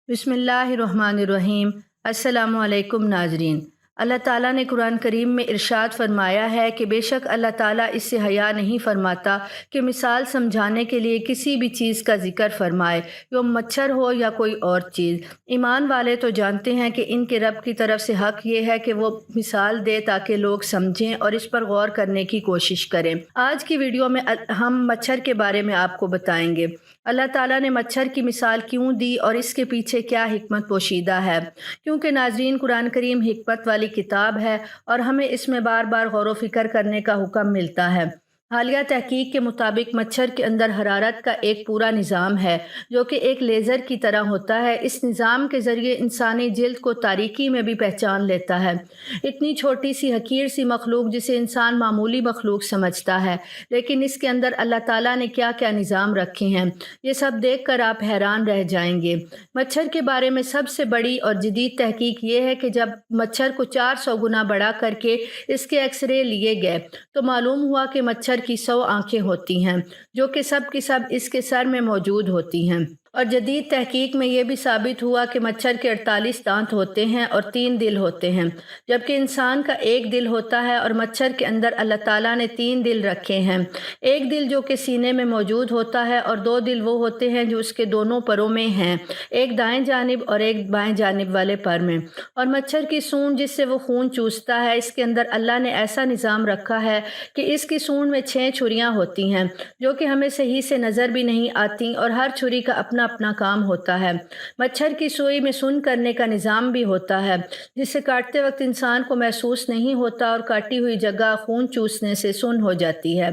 بسم اللہ الرحمن الرحیم۔ السلام علیکم ناظرین۔ اللہ تعالیٰ نے قرآن کریم میں ارشاد فرمایا ہے کہ بے شک اللہ تعالیٰ اس سے حیا نہیں فرماتا کہ مثال سمجھانے کے لیے کسی بھی چیز کا ذکر فرمائے، یا مچھر ہو یا کوئی اور چیز۔ ایمان والے تو جانتے ہیں کہ ان کے رب کی طرف سے حق یہ ہے کہ وہ مثال دے تاکہ لوگ سمجھیں اور اس پر غور کرنے کی کوشش کریں۔ آج کی ویڈیو میں ہم مچھر کے بارے میں آپ کو بتائیں گے۔ اللہ تعالیٰ نے مچھر کی مثال کیوں دی اور اس کے پیچھے کیا حکمت پوشیدہ ہے، کیونکہ ناظرین قرآن کریم حکمت والی کتاب ہے اور ہمیں اس میں بار بار غور و فکر کرنے کا حکم ملتا ہے۔ حالیہ تحقیق کے مطابق مچھر کے اندر حرارت کا ایک پورا نظام ہے جو کہ ایک لیزر کی طرح ہوتا ہے۔ اس نظام کے ذریعے انسانی جلد کو تاریکی میں بھی پہچان لیتا ہے۔ اتنی چھوٹی سی حقیر سی مخلوق جسے انسان معمولی مخلوق سمجھتا ہے، لیکن اس کے اندر اللہ تعالیٰ نے کیا کیا نظام رکھے ہیں، یہ سب دیکھ کر آپ حیران رہ جائیں گے۔ مچھر کے بارے میں سب سے بڑی اور جدید تحقیق یہ ہے کہ جب مچھر کو 400 گنا بڑا کر کے اس کے ایکس رے لیے گئے تو معلوم ہوا کہ مچھر کی 100 آنکھیں ہوتی ہیں جو کہ سب کی سب اس کے سر میں موجود ہوتی ہیں، اور جدید تحقیق میں یہ بھی ثابت ہوا کہ مچھر کے 48 دانت ہوتے ہیں اور 3 دل ہوتے ہیں، جبکہ انسان کا 1 دل ہوتا ہے، اور مچھر کے اندر اللہ تعالیٰ نے 3 دل رکھے ہیں۔ ایک دل جو کہ سینے میں موجود ہوتا ہے، اور 2 دل وہ ہوتے ہیں جو اس کے دونوں پروں میں ہیں، ایک دائیں جانب اور ایک بائیں جانب والے پر میں۔ اور مچھر کی سونڈ جس سے وہ خون چوستا ہے، اس کے اندر اللہ نے ایسا نظام رکھا ہے کہ اس کی سونڈ میں 6 چھریاں ہوتی ہیں جو کہ ہمیں صحیح سے نظر بھی نہیں آتی، اور ہر چھری کا اپنا اپنا کام ہوتا ہے۔ مچھر کی سوئی میں سن کرنے کا نظام بھی ہوتا ہے جس سے کاٹتے وقت انسان کو محسوس نہیں ہوتا، اور کاٹی ہوئی جگہ خون چوسنے سے سن ہو جاتی ہے۔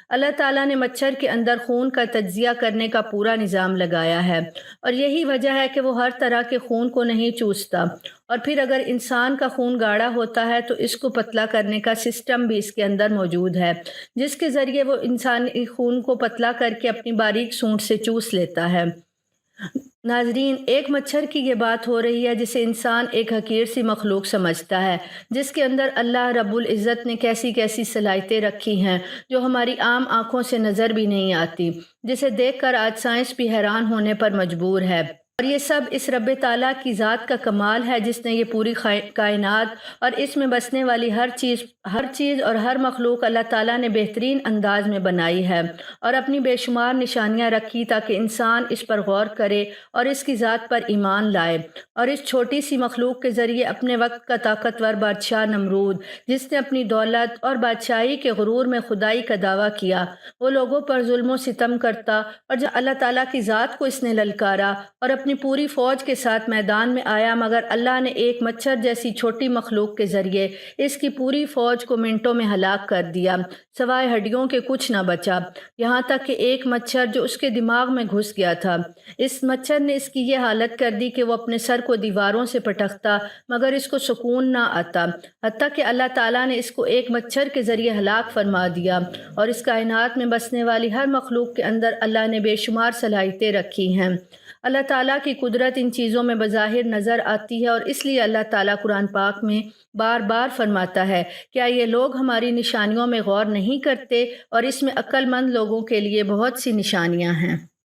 اللہ تعالیٰ نے مچھر کے اندر خون کا تجزیہ کرنے کا پورا نظام لگایا ہے، اور یہی وجہ ہے کہ وہ ہر طرح کے خون کو نہیں چوستا، اور پھر اگر انسان کا خون گاڑھا ہوتا ہے تو اس کو پتلا کرنے کا سسٹم بھی اس کے اندر موجود ہے، جس کے ذریعے وہ انسانی خون کو پتلا کر کے اپنی باریک سونڈ سے چوس لیتا ہے۔ ناظرین، ایک مچھر کی یہ بات ہو رہی ہے جسے انسان ایک حقیر سی مخلوق سمجھتا ہے، جس کے اندر اللہ رب العزت نے کیسی کیسی صلاحیتیں رکھی ہیں جو ہماری عام آنکھوں سے نظر بھی نہیں آتی، جسے دیکھ کر آج سائنس بھی حیران ہونے پر مجبور ہے۔ اور یہ سب اس رب تعالیٰ کی ذات کا کمال ہے جس نے یہ پوری کائنات اور اس میں بسنے والی ہر چیز اور ہر مخلوق اللہ تعالیٰ نے بہترین انداز میں بنائی ہے، اور اپنی بے شمار نشانیاں رکھی تاکہ انسان اس پر غور کرے اور اس کی ذات پر ایمان لائے۔ اور اس چھوٹی سی مخلوق کے ذریعے اپنے وقت کا طاقتور بادشاہ نمرود، جس نے اپنی دولت اور بادشاہی کے غرور میں خدائی کا دعویٰ کیا، وہ لوگوں پر ظلم و ستم کرتا، اور جب اللہ تعالیٰ کی ذات کو اس نے للکارا اور اپنی پوری فوج کے ساتھ میدان میں آیا، مگر اللہ نے ایک مچھر جیسی چھوٹی مخلوق کے ذریعے اس کی پوری فوج کو منٹوں میں ہلاک کر دیا، سوائے ہڈیوں کے کچھ نہ بچا، یہاں تک کہ ایک مچھر جو اس کے دماغ میں گھس گیا تھا، اس مچھر نے اس کی یہ حالت کر دی کہ وہ اپنے سر کو دیواروں سے پٹکتا مگر اس کو سکون نہ آتا، حتیٰ کہ اللہ تعالیٰ نے اس کو ایک مچھر کے ذریعے ہلاک فرما دیا۔ اور اس کائنات میں بسنے والی ہر مخلوق کے اندر اللہ نے بے شمار صلاحیتیں رکھی ہیں۔ اللہ تعالیٰ کی قدرت ان چیزوں میں بظاہر نظر آتی ہے، اور اس لیے اللہ تعالیٰ قرآن پاک میں بار بار فرماتا ہے، کیا یہ لوگ ہماری نشانیوں میں غور نہیں کرتے، اور اس میں عقل مند لوگوں کے لیے بہت سی نشانیاں ہیں۔